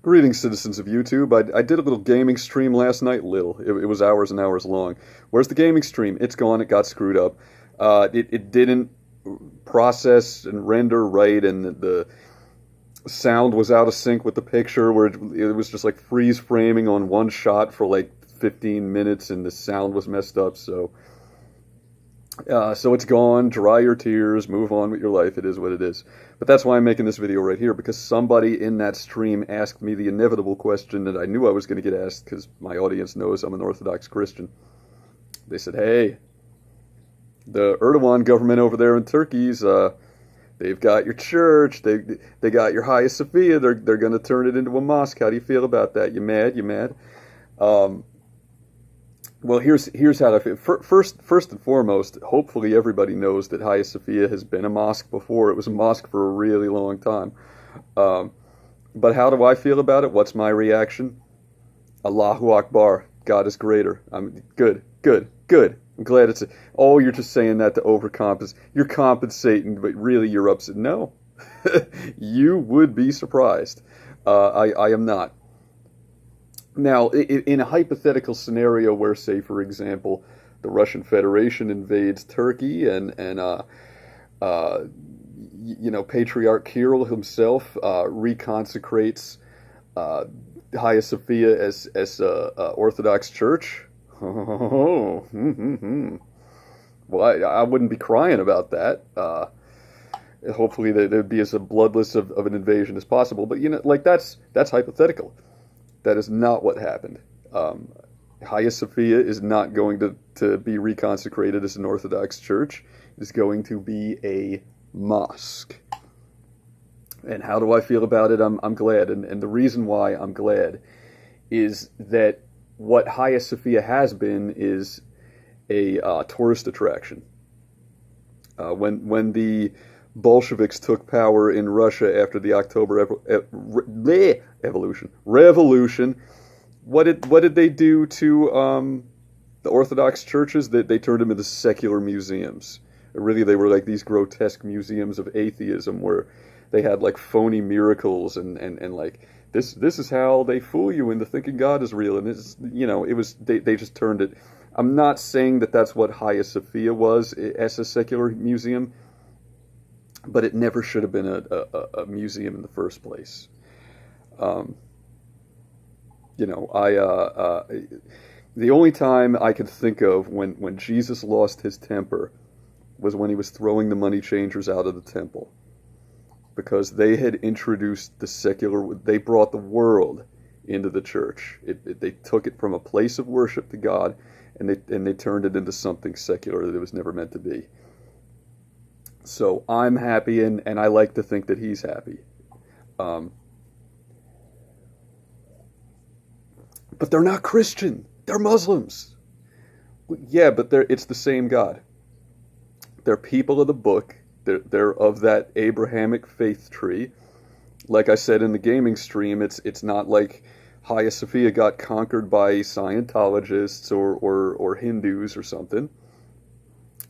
Greetings, citizens of YouTube. I did a little gaming stream last night. It was hours and hours long. Where's the gaming stream? It's gone. It got screwed up. It didn't process and render right, and the sound was out of sync with the picture, where it was just like freeze framing on one shot for like 15 minutes, and the sound was messed up. So it's gone. Dry your tears. Move on with your life. It is what it is. But that's why I'm making this video right here, because somebody in that stream asked me the inevitable question that I knew I was going to get asked, because my audience knows I'm an Orthodox Christian. They said, hey, the Erdogan government over there in Turkey's, they've got your church, they got your Hagia Sophia, they're going to turn it into a mosque. How do you feel about that? You mad? You mad? Well, here's how I feel. First and foremost, hopefully everybody knows that Hagia Sophia has been a mosque before. It was a mosque for a really long time. But how do I feel about it? What's my reaction? Allahu Akbar. God is greater. I'm good. I'm glad it's... Oh, you're just saying that to overcompensate. You're compensating, but really you're upset. No. You would be surprised. I am not. Now, in a hypothetical scenario where, say, for example, the Russian Federation invades Turkey and Patriarch Kirill himself reconsecrates Hagia Sophia as Orthodox Church, well, I wouldn't be crying about that. Hopefully, there'd be as bloodless of an invasion as possible. But that's hypothetical. That is not what happened. Hagia Sophia is not going to be reconsecrated as an Orthodox church. It is going to be a mosque. And how do I feel about it? I'm glad. And the reason why I'm glad is that what Hagia Sophia has been is a tourist attraction. When the Bolsheviks took power in Russia after the October Revolution, what did they do to the Orthodox churches? They turned them into secular museums. Really, they were like these grotesque museums of atheism where they had like phony miracles and like this is how they fool you into thinking God is real. And it's, they just turned it. I'm not saying that that's what Hagia Sophia was as a secular museum, but it never should have been a museum in the first place. The only time I could think of when Jesus lost his temper was when he was throwing the money changers out of the temple, because they had introduced the secular. They brought the world into the church. They took it from a place of worship to God, and they turned it into something secular that it was never meant to be. So I'm happy, and I like to think that he's happy. But they're not Christian. They're Muslims. Yeah, but it's the same God. They're people of the book. They're of that Abrahamic faith tree. Like I said in the gaming stream, it's not like Hagia Sophia got conquered by Scientologists or Hindus or something.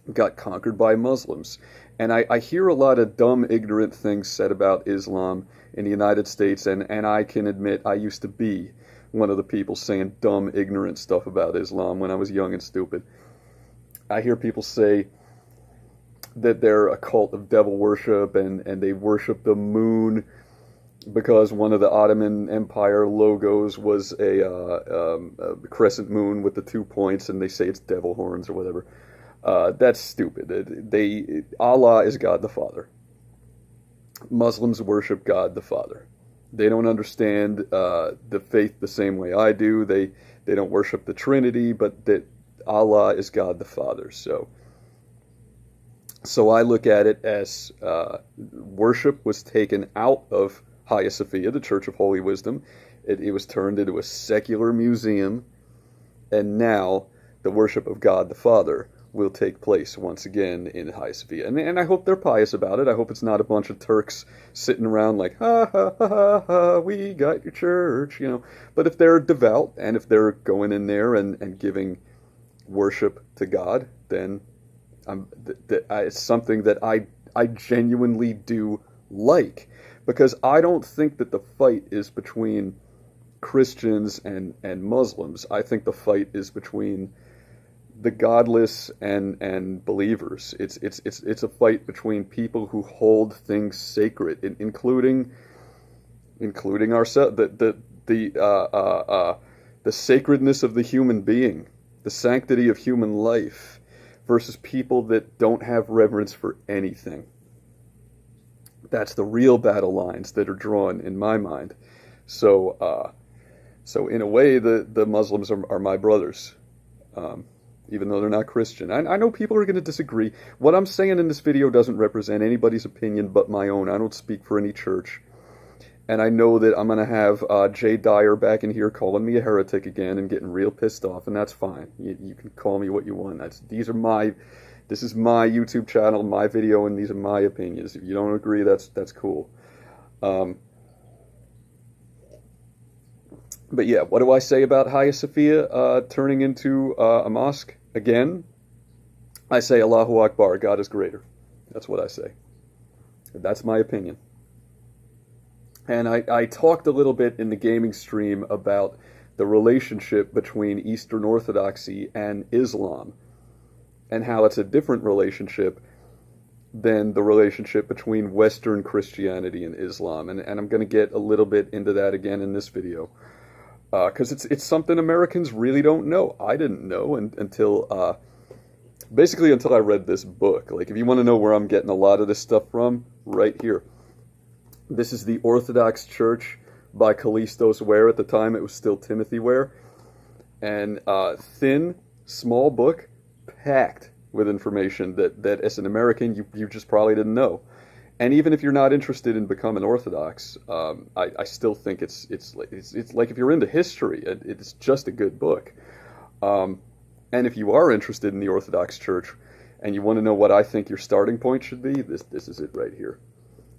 It got conquered by Muslims. And I hear a lot of dumb, ignorant things said about Islam in the United States, and I can admit I used to be one of the people saying dumb, ignorant stuff about Islam when I was young and stupid. I hear people say that they're a cult of devil worship, and they worship the moon because one of the Ottoman Empire logos was a crescent moon with the 2 points, and they say it's devil horns or whatever. That's stupid. Allah is God the Father. Muslims worship God the Father. They don't understand the faith the same way I do. They don't worship the Trinity, but that Allah is God the Father. So I look at it as worship was taken out of Hagia Sophia, the Church of Holy Wisdom. It was turned into a secular museum, and now the worship of God the Father will take place once again in Hagia Sophia. And I hope they're pious about it. I hope it's not a bunch of Turks sitting around like, ha, ha, ha, ha, ha, we got your church, But if they're devout, and if they're going in there and giving worship to God, then it's something that I genuinely do like. Because I don't think that the fight is between Christians and Muslims. I think the fight is between the godless and believers. It's a fight between people who hold things sacred, including ourselves, the sacredness of the human being, the sanctity of human life, versus people that don't have reverence for anything. That's the real battle lines that are drawn in my mind. So in a way, the Muslims are my brothers. Even though they're not Christian. I know people are going to disagree. What I'm saying in this video doesn't represent anybody's opinion but my own. I don't speak for any church. And I know that I'm going to have Jay Dyer back in here calling me a heretic again and getting real pissed off, and that's fine. You can call me what you want. This is my YouTube channel, my video, and these are my opinions. If you don't agree, that's cool. But yeah, what do I say about Hagia Sophia turning into a mosque? Again, I say Allahu Akbar, God is greater. That's what I say. That's my opinion. And I talked a little bit in the gaming stream about the relationship between Eastern Orthodoxy and Islam, and how it's a different relationship than the relationship between Western Christianity and Islam. And I'm going to get a little bit into that again in this video. Because it's something Americans really don't know. I didn't know until basically until I read this book. Like, if you want to know where I'm getting a lot of this stuff from, right here. This is the Orthodox Church by Callistos Ware. At the time, it was still Timothy Ware. And thin, small book, packed with information that as an American, you just probably didn't know. And even if you're not interested in becoming Orthodox, I still think it's like if you're into history, it's just a good book. And if you are interested in the Orthodox Church and you want to know what I think your starting point should be, this is it right here.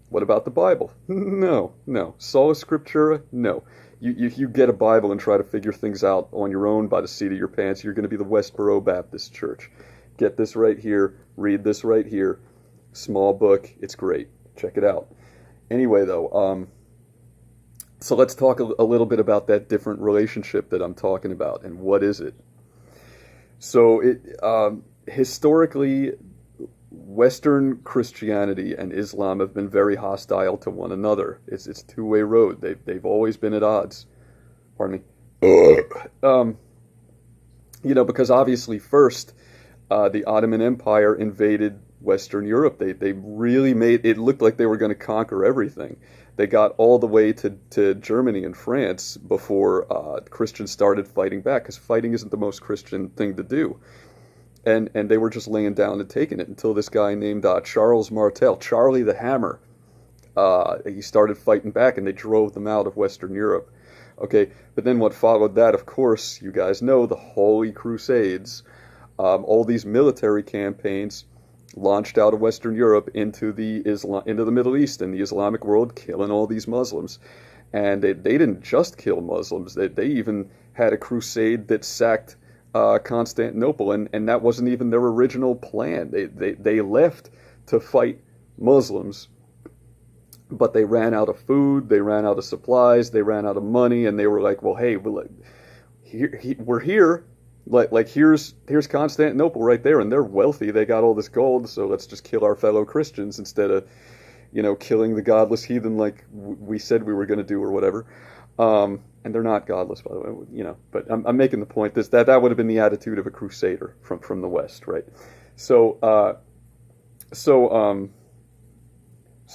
What about the Bible? No. Sola Scriptura? No. You get a Bible and try to figure things out on your own by the seat of your pants, you're going to be the Westboro Baptist Church. Get this right here. Read this right here. Small book. It's great. Check it out. Anyway, though, so let's talk a little bit about that different relationship that I'm talking about, and what is it? So, historically, Western Christianity and Islam have been very hostile to one another. It's a two-way road. They've always been at odds. Pardon me. Because obviously, first, the Ottoman Empire invaded Western Europe. They really made it look like they were going to conquer everything. They got all the way to Germany and France before Christians started fighting back, because fighting isn't the most Christian thing to do. And they were just laying down and taking it until this guy named Charles Martel, Charlie the Hammer, he started fighting back, and they drove them out of Western Europe. Okay, but then what followed that, of course, you guys know, the Holy Crusades. All these military campaigns launched out of Western Europe into the Middle East and the Islamic world, killing all these Muslims. And they didn't just kill Muslims. They even had a crusade that sacked Constantinople, and that wasn't even their original plan. They left to fight Muslims, but they ran out of food, they ran out of supplies, they ran out of money, and they were like, well, hey, we're here. Like here's Constantinople right there, and they're wealthy. They got all this gold, so let's just kill our fellow Christians instead of, killing the godless heathen like we said we were going to do or whatever. And they're not godless, by the way, But I'm making the point that would have been the attitude of a crusader from the West, right? So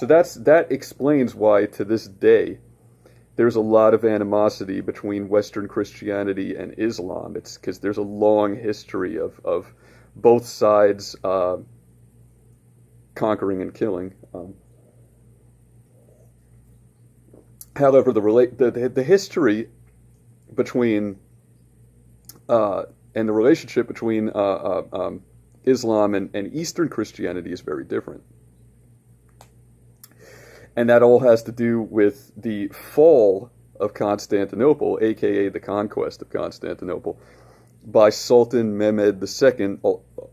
that explains why to this day there's a lot of animosity between Western Christianity and Islam. It's because there's a long history of both sides conquering and killing. However, the history between and the relationship between Islam and Eastern Christianity is very different. And that all has to do with the fall of Constantinople, aka the conquest of Constantinople, by Sultan Mehmed II,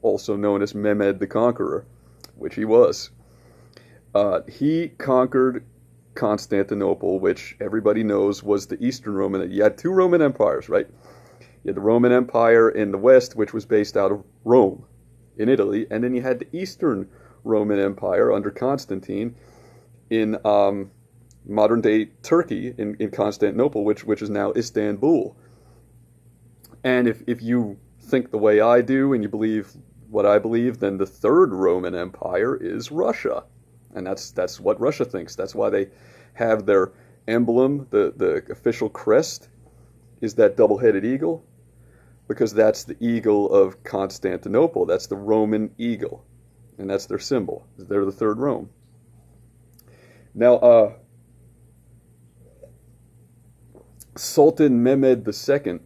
also known as Mehmed the Conqueror, which he was. He conquered Constantinople, which everybody knows was the Eastern Roman. You had two Roman empires, right? You had the Roman Empire in the West, which was based out of Rome in Italy, and then you had the Eastern Roman Empire under Constantine in modern-day Turkey, in Constantinople, which is now Istanbul. And if you think the way I do and you believe what I believe, then the third Roman Empire is Russia. And that's what Russia thinks. That's why they have their emblem, the official crest, is that double-headed eagle, because that's the eagle of Constantinople. That's the Roman eagle, and that's their symbol. They're the third Rome. Now, Sultan Mehmed II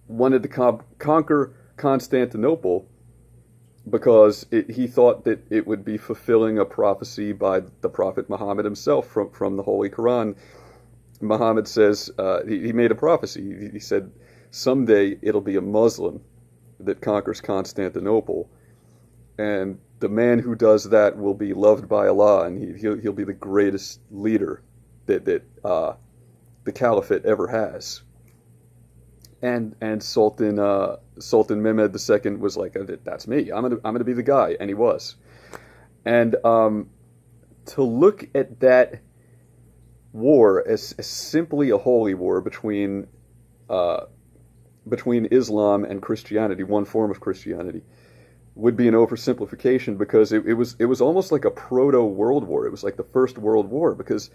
wanted to conquer Constantinople because he thought that it would be fulfilling a prophecy by the Prophet Muhammad himself from the Holy Quran. Muhammad says, he made a prophecy. He said, someday it'll be a Muslim that conquers Constantinople, and the man who does that will be loved by Allah, and he'll be the greatest leader that the Caliphate ever has. And Sultan Mehmed II was like, that's me. I'm gonna be the guy, and he was. And to look at that war as simply a holy war between Islam and Christianity, one form of Christianity, would be an oversimplification, because it was almost like a proto-world war. It was like the first world war, because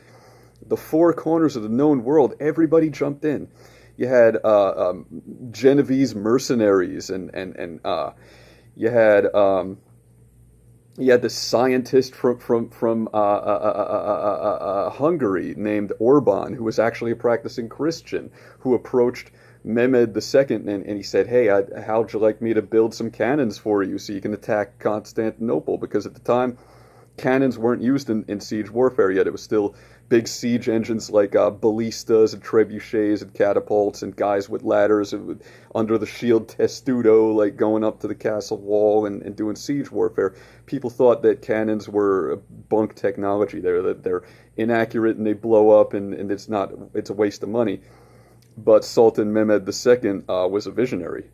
the four corners of the known world, everybody jumped in. You had Genovese mercenaries, and you had this scientist from Hungary named Orban, who was actually a practicing Christian, who approached Mehmed II and he said, "Hey, how would you like me to build some cannons for you so you can attack Constantinople?" Because at the time, cannons weren't used in siege warfare yet. It was still big siege engines like ballistas and trebuchets and catapults and guys with ladders under the shield testudo, like going up to the castle wall and doing siege warfare. People thought that cannons were bunk technology. They're inaccurate and they blow up and it's a waste of money. But Sultan Mehmed II was a visionary.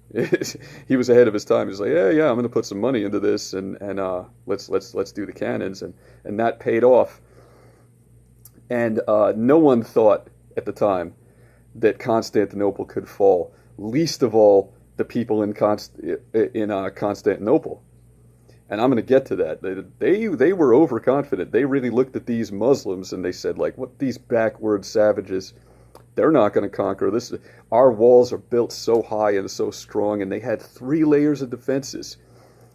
He was ahead of his time. He was like, yeah, I'm going to put some money into this and let's do the cannons, and that paid off. And no one thought at the time that Constantinople could fall, least of all the people in Constantinople. And I'm going to get to that. They were overconfident. They really looked at these Muslims and they said, like, what, these backward savages, they're not going to conquer this. Our walls are built so high and so strong, and they had 3 layers of defenses.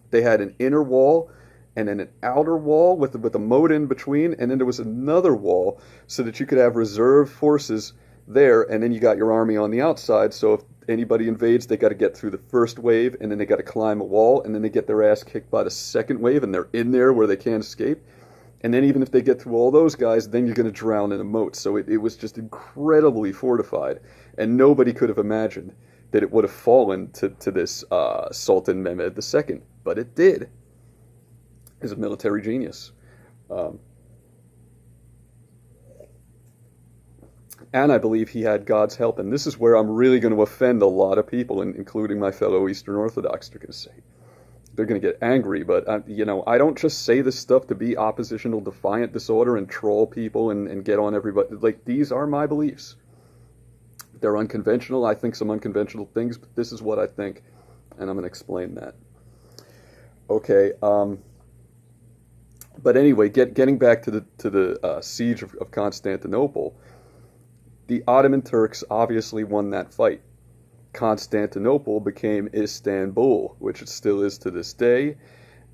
They had an inner wall, and then an outer wall with a moat in between, and then there was another wall so that you could have reserve forces there, and then you got your army on the outside. So if anybody invades, they got to get through the first wave, and then they got to climb a wall, and then they get their ass kicked by the second wave, and they're in there where they can't escape. And then even if they get through all those guys, then you're going to drown in a moat. So it was just incredibly fortified, and nobody could have imagined that it would have fallen to this Sultan Mehmed II, but it did. He's a military genius. And I believe he had God's help. And this is where I'm really going to offend a lot of people, including my fellow Eastern Orthodox. They're going to get angry, but I don't just say this stuff to be oppositional, defiant, disorder, and troll people and get on everybody. Like, these are my beliefs. They're unconventional. I think some unconventional things, but this is what I think, and I'm going to explain that. Okay. But anyway, getting back to the siege of Constantinople, the Ottoman Turks obviously won that fight. Constantinople became Istanbul, which it still is to this day,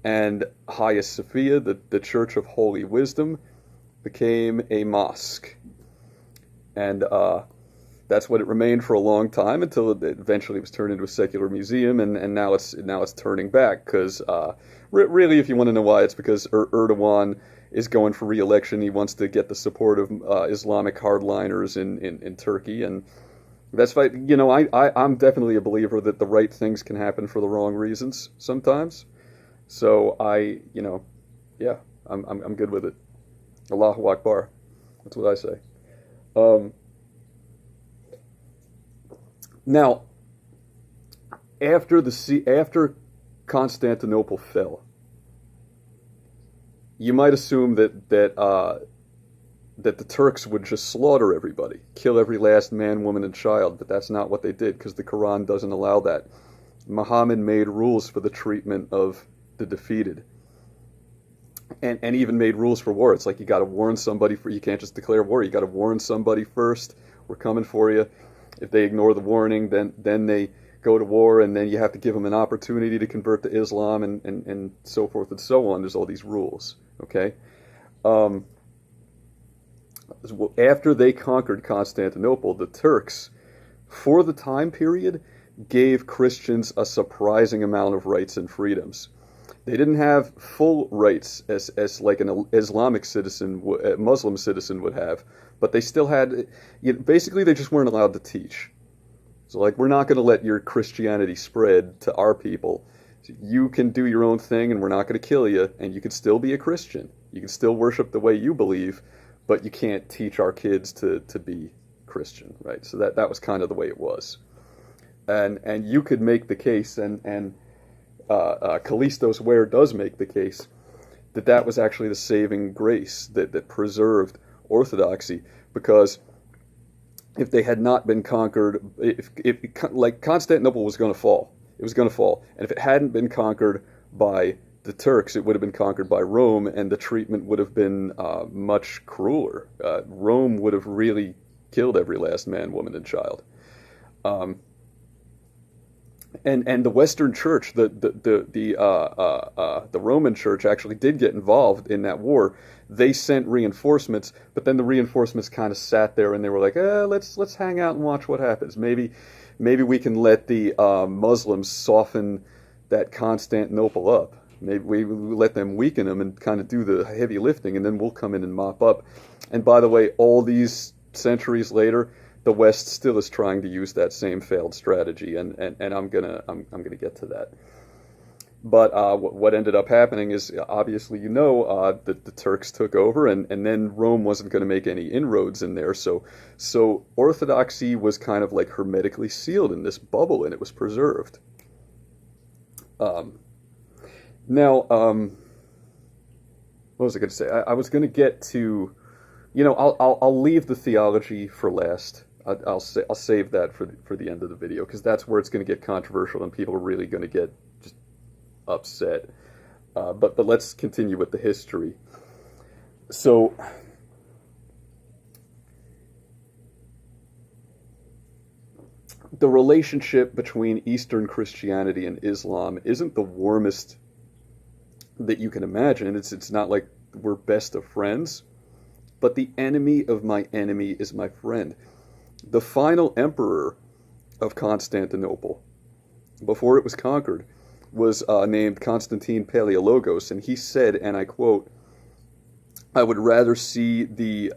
and Hagia Sophia, the Church of Holy Wisdom, became a mosque. And that's what it remained for a long time, until it eventually was turned into a secular museum, and now it's turning back, because really, if you want to know why, it's because Erdogan is going for re-election. He wants to get the support of Islamic hardliners in Turkey, and that's why, I'm definitely a believer that the right things can happen for the wrong reasons sometimes. So I'm good with it. Allahu Akbar. That's what I say. Um, Now, after Constantinople fell, you might assume that the Turks would just slaughter everybody, kill every last man, woman, and child, but that's not what they did because the Quran doesn't allow that. Muhammad made rules for the treatment of the defeated, and even made rules for war. It's like you got to warn somebody you can't just declare war. You got to warn somebody first. We're coming for you. If they ignore the warning, then they go to war, and then you have to give them an opportunity to convert to Islam, and so forth and so on. There's all these rules. Okay. After they conquered Constantinople, the Turks, for the time period, gave Christians a surprising amount of rights and freedoms. They didn't have full rights as like an Islamic citizen, a Muslim citizen would have, but they still had, basically they just weren't allowed to teach. So like, we're not going to let your Christianity spread to our people. You can do your own thing and we're not going to kill you, and you can still be a Christian. You can still worship the way you believe, but you can't teach our kids to be Christian, right? So that was kind of the way it was. And you could make the case, and Callistos Ware does make the case, that was actually the saving grace that preserved Orthodoxy, because if they had not been conquered, if like Constantinople was going to fall, it was going to fall, and if it hadn't been conquered by the Turks, it would have been conquered by Rome, and the treatment would have been much crueler. Rome would have really killed every last man, woman, and child. And the Western Church, the Roman Church, actually did get involved in that war. They sent reinforcements, but then the reinforcements kind of sat there, and they were like, let's hang out and watch what happens. Maybe we can let the Muslims soften that Constantinople up. Maybe we let them weaken them and kind of do the heavy lifting, and then we'll come in and mop up. And by the way, all these centuries later, the West still is trying to use that same failed strategy, and I'm gonna get to that. But what ended up happening is, obviously, that the Turks took over, and then Rome wasn't going to make any inroads in there. So Orthodoxy was kind of like hermetically sealed in this bubble, and it was preserved. Now, what was I going to say? I was going to get to, I'll leave the theology for last. I'll save that for the end of the video, because that's where it's going to get controversial and people are really going to get just upset. But let's continue with the history. So, the relationship between Eastern Christianity and Islam isn't the warmest that you can imagine. It's not like we're best of friends, but the enemy of my enemy is my friend. The final emperor of Constantinople, before it was conquered, was named Constantine Palaiologos, and he said, and I quote, "I would rather see the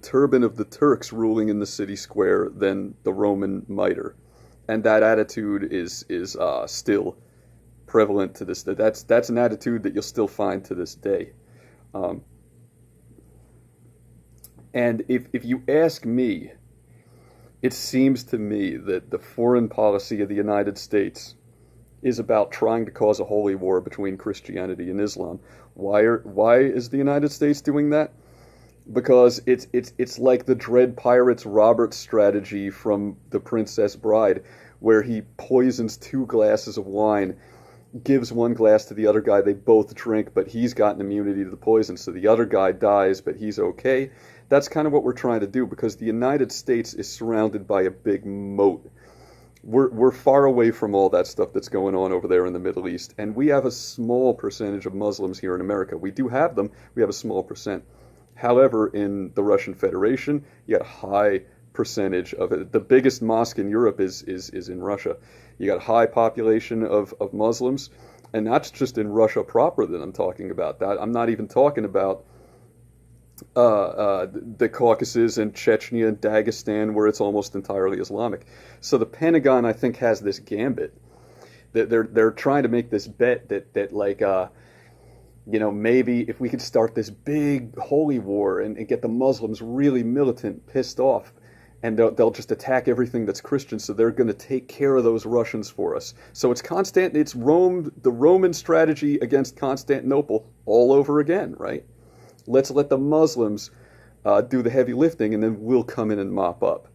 turban of the Turks ruling in the city square than the Roman mitre," and that attitude is still prevalent to this day. That's an attitude that you'll still find to this day. And if you ask me, it seems to me that the foreign policy of the United States is about trying to cause a holy war between Christianity and Islam. Why is the United States doing that? Because it's like the Dread Pirates Robert strategy from The Princess Bride, where he poisons 2 glasses of wine, gives 1 glass to the other guy, they both drink, but he's gotten immunity to the poison, so the other guy dies, but he's okay. That's kind of what we're trying to do, because the United States is surrounded by a big moat. We're far away from all that stuff that's going on over there in the Middle East, and we have a small percentage of Muslims here in America. We do have them. We have a small percent. However, in the Russian Federation, you got a high percentage of it. The biggest mosque in Europe is in Russia. You got a high population of Muslims, and that's just in Russia proper that I'm talking about. That I'm not even talking about the Caucasus and Chechnya and Dagestan, where it's almost entirely Islamic. So the Pentagon, I think, has this gambit. They're trying to make this bet that like Maybe if we could start this big holy war and get the Muslims really militant, pissed off, and they'll just attack everything that's Christian, so they're going to take care of those Russians for us. So it's Rome, the Roman strategy against Constantinople all over again, right? Let's let the Muslims do the heavy lifting, and then we'll come in and mop up.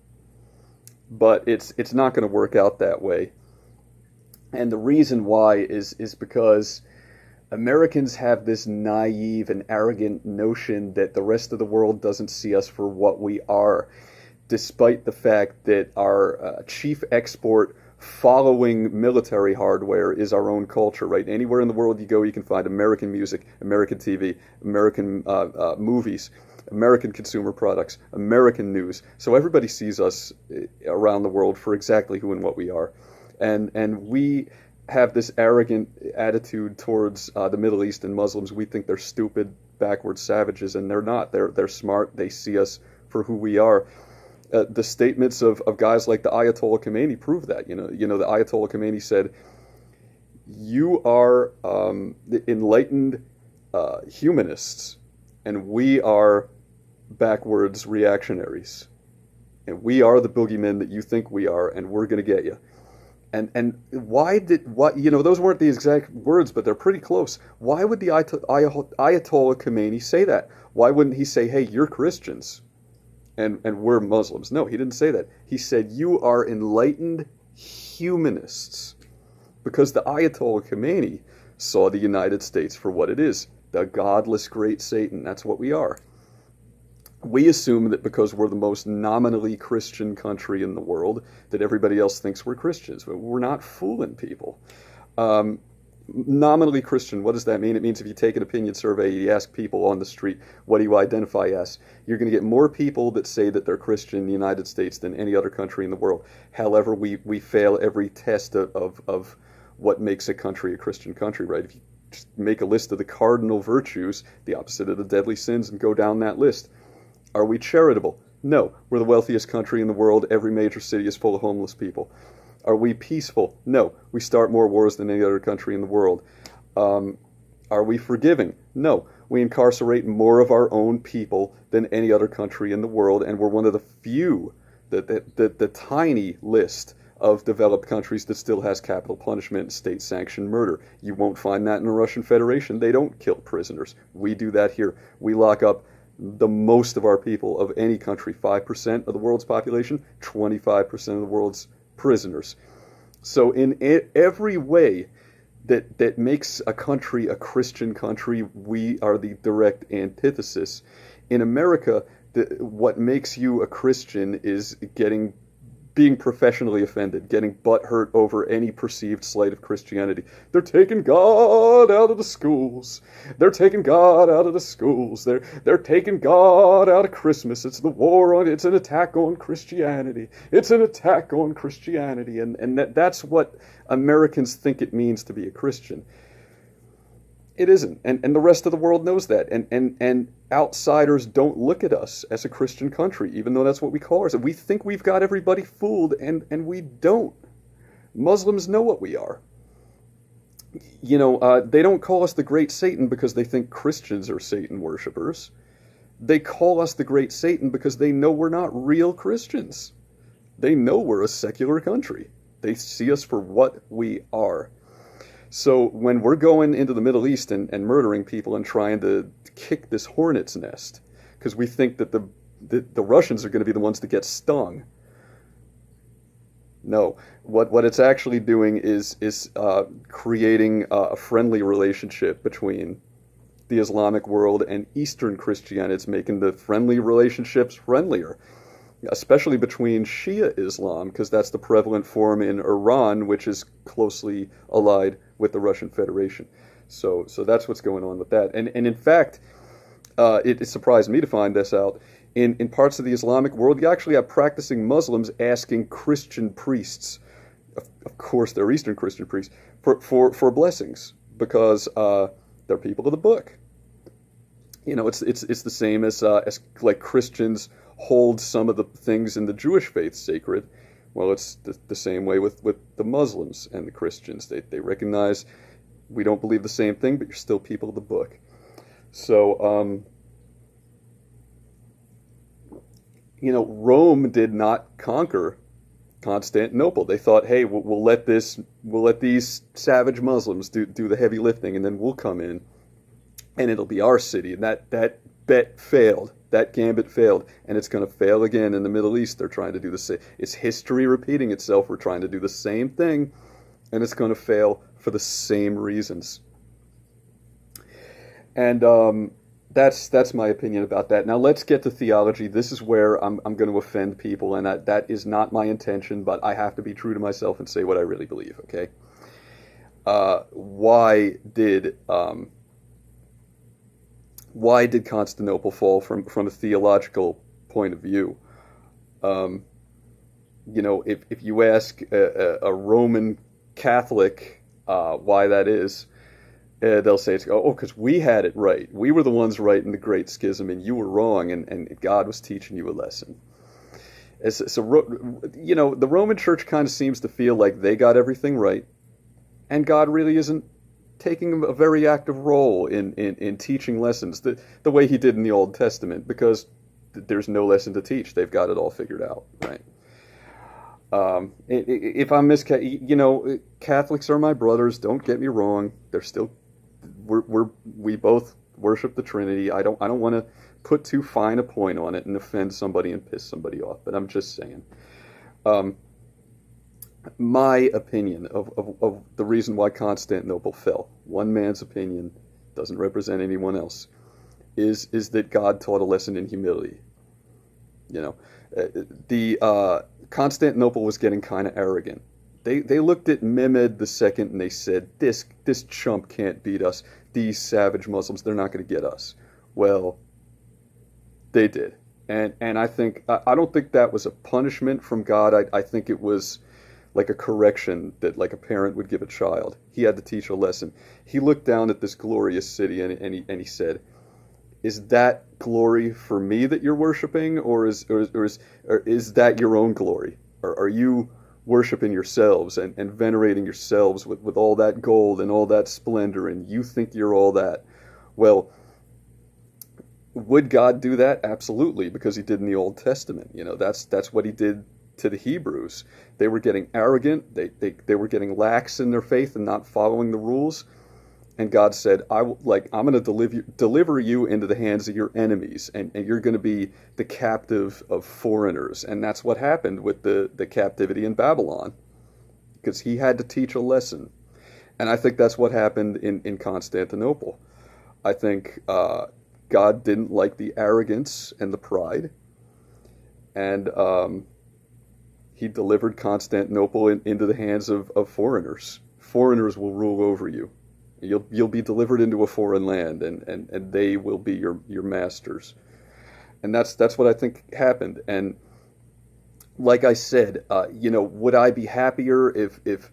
But it's not going to work out that way. And the reason why is because Americans have this naive and arrogant notion that the rest of the world doesn't see us for what we are, despite the fact that our chief export following military hardware is our own culture, right? Anywhere in the world you go, you can find American music, American TV, American movies, American consumer products, American news. So everybody sees us around the world for exactly who and what we are. And we have this arrogant attitude towards the Middle East and Muslims. We think they're stupid, backward savages, and they're not. They're smart. They see us for who we are. The statements of guys like the Ayatollah Khomeini prove that. The Ayatollah Khomeini said, "You are the enlightened humanists, and we are backwards reactionaries, and we are the boogeymen that you think we are, and we're going to get you." And those weren't the exact words, but they're pretty close. Why would the Ayatollah Khomeini say that? Why wouldn't he say, "Hey, you're Christians and we're Muslims"? No, he didn't say that. He said, "You are enlightened humanists," because the Ayatollah Khomeini saw the United States for what it is, the godless great Satan. That's what we are. We assume that because we're the most nominally Christian country in the world, that everybody else thinks we're Christians. But we're not fooling people. Nominally Christian, what does that mean? It means if you take an opinion survey, you ask people on the street, what do you identify as? You're going to get more people that say that they're Christian in the United States than any other country in the world. However, we fail every test of what makes a country a Christian country, right? If you just make a list of the cardinal virtues, the opposite of the deadly sins, and go down that list. Are we charitable? No. We're the wealthiest country in the world. Every major city is full of homeless people. Are we peaceful? No. We start more wars than any other country in the world. Are we forgiving? No. We incarcerate more of our own people than any other country in the world, and we're one of the few, the tiny list of developed countries that still has capital punishment and state-sanctioned murder. You won't find that in the Russian Federation. They don't kill prisoners. We do that here. We lock up the most of our people of any country, 5% of the world's population, 25% of the world's prisoners. So in every way that makes a country a Christian country, we are the direct antithesis. In America, what makes you a Christian is being professionally offended, getting butthurt over any perceived slight of Christianity. They're taking God out of the schools. They're taking God out of the schools. They're taking God out of Christmas. It's it's an attack on Christianity. It's an attack on Christianity. And that's what Americans think it means to be a Christian. It isn't. And the rest of the world knows that. And outsiders don't look at us as a Christian country, even though that's what we call ourselves. We think we've got everybody fooled, and we don't. Muslims know what we are. They don't call us the great Satan because they think Christians are Satan worshipers. They call us the great Satan because they know we're not real Christians. They know we're a secular country. They see us for what we are. So when we're going into the Middle East and murdering people and trying to kick this hornet's nest, because we think that the Russians are going to be the ones that get stung. No, what it's actually doing is creating a friendly relationship between the Islamic world and Eastern Christianity. It's making the friendly relationships friendlier, especially between Shia Islam, because that's the prevalent form in Iran, which is closely allied with the Russian Federation. So that's what's going on with that. And in fact, it surprised me to find this out. In parts of the Islamic world, you actually have practicing Muslims asking Christian priests, of course they're Eastern Christian priests, for blessings, because they're people of the book. It's the same as like Christians hold some of the things in the Jewish faith sacred. Well, it's the same way with the Muslims and the Christians. They recognize We don't believe the same thing, but you're still people of the book. So, Rome did not conquer Constantinople. They thought, hey, we'll let these savage Muslims do the heavy lifting, and then we'll come in, and it'll be our city. And that bet failed. That gambit failed, and it's going to fail again in the Middle East. They're trying to do the same. It's history repeating itself. We're trying to do the same thing, and it's going to fail for the same reasons. And that's my opinion about that. Now let's get to theology. This is where I'm going to offend people, and that is not my intention, but I have to be true to myself and say what I really believe, okay? Why did Constantinople fall from a theological point of view? If you ask a Roman Catholic why that is, they'll say, because we had it right. We were the ones right in the Great Schism, and you were wrong, and God was teaching you a lesson. The Roman Church kind of seems to feel like they got everything right, and God really isn't taking a very active role in teaching lessons the way he did in the Old Testament, because there's no lesson to teach. They've got it all figured out, right? If I'm Catholics are my brothers. Don't get me wrong. They're still, we both worship the Trinity. I don't want to put too fine a point on it and offend somebody and piss somebody off. But I'm just saying, my opinion of the reason why Constantinople fell, one man's opinion, doesn't represent anyone else, is that God taught a lesson in humility. Constantinople was getting kind of arrogant. They looked at Mehmed II and they said, this chump can't beat us. These savage Muslims, they're not going to get us. Well, they did. And I don't think that was a punishment from God. I think it was like a correction that like a parent would give a child. He had to teach a lesson. He looked down at this glorious city and he said, is that glory for me that you're worshiping, or is that your own glory? Or are you worshiping yourselves and venerating yourselves with all that gold and all that splendor, and you think you're all that? Well, would God do that? Absolutely, because he did in the Old Testament. That's what he did to the Hebrews. They were getting arrogant. They were getting lax in their faith and not following the rules. And God said, I'm going to deliver you into the hands of your enemies, and you're going to be the captive of foreigners. And that's what happened with the captivity in Babylon, because he had to teach a lesson. And I think that's what happened in Constantinople. I think God didn't like the arrogance and the pride, and he delivered Constantinople into the hands of foreigners. Foreigners will rule over you. You'll be delivered into a foreign land, and they will be your masters. And that's what I think happened. And like I said, would I be happier if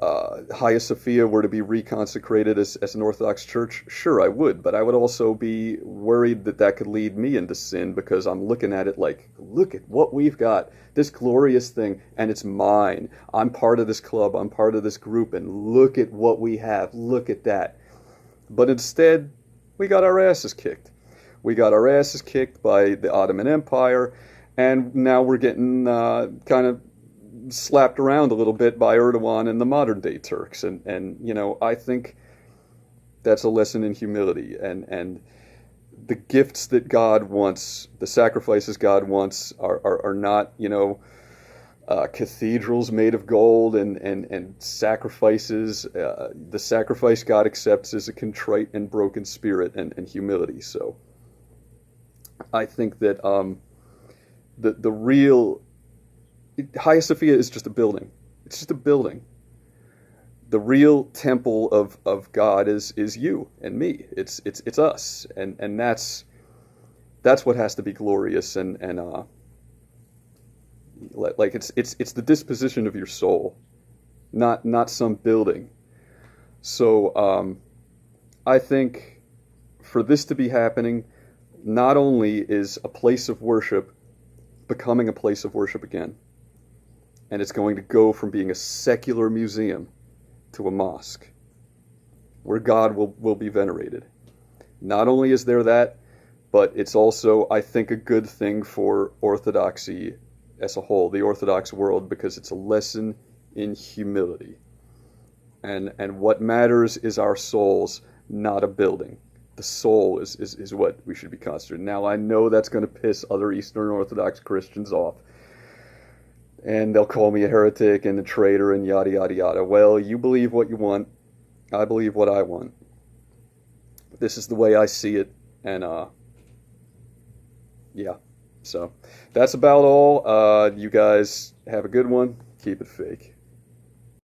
Hagia Sophia were to be reconsecrated as an Orthodox church? Sure, I would. But I would also be worried that could lead me into sin, because I'm looking at it like, look at what we've got, this glorious thing, and it's mine. I'm part of this club, I'm part of this group, and look at what we have, look at that. But instead, we got our asses kicked. We got our asses kicked by the Ottoman Empire, and now we're getting kind of slapped around a little bit by Erdogan and the modern day Turks, and I think that's a lesson in humility, and the gifts that God wants, the sacrifices God wants, are not cathedrals made of gold and sacrifices. The sacrifice God accepts is a contrite and broken spirit and humility. So I think that the real Hagia Sophia is just a building. It's just a building. The real temple of God is you and me. It's us, and that's what has to be glorious, and like it's the disposition of your soul, not some building. So I think for this to be happening, not only is a place of worship becoming a place of worship again, and it's going to go from being a secular museum to a mosque. where God will be venerated. Not only is there that, but it's also, I think, a good thing for Orthodoxy as a whole, the Orthodox world, because it's a lesson in humility. And what matters is our souls, not a building. The soul is what we should be concentrating. Now, I know that's going to piss other Eastern Orthodox Christians off. And they'll call me a heretic and a traitor and yada, yada, yada. Well, you believe what you want. I believe what I want. This is the way I see it. And, yeah. So, that's about all. You guys have a good one. Keep it fake.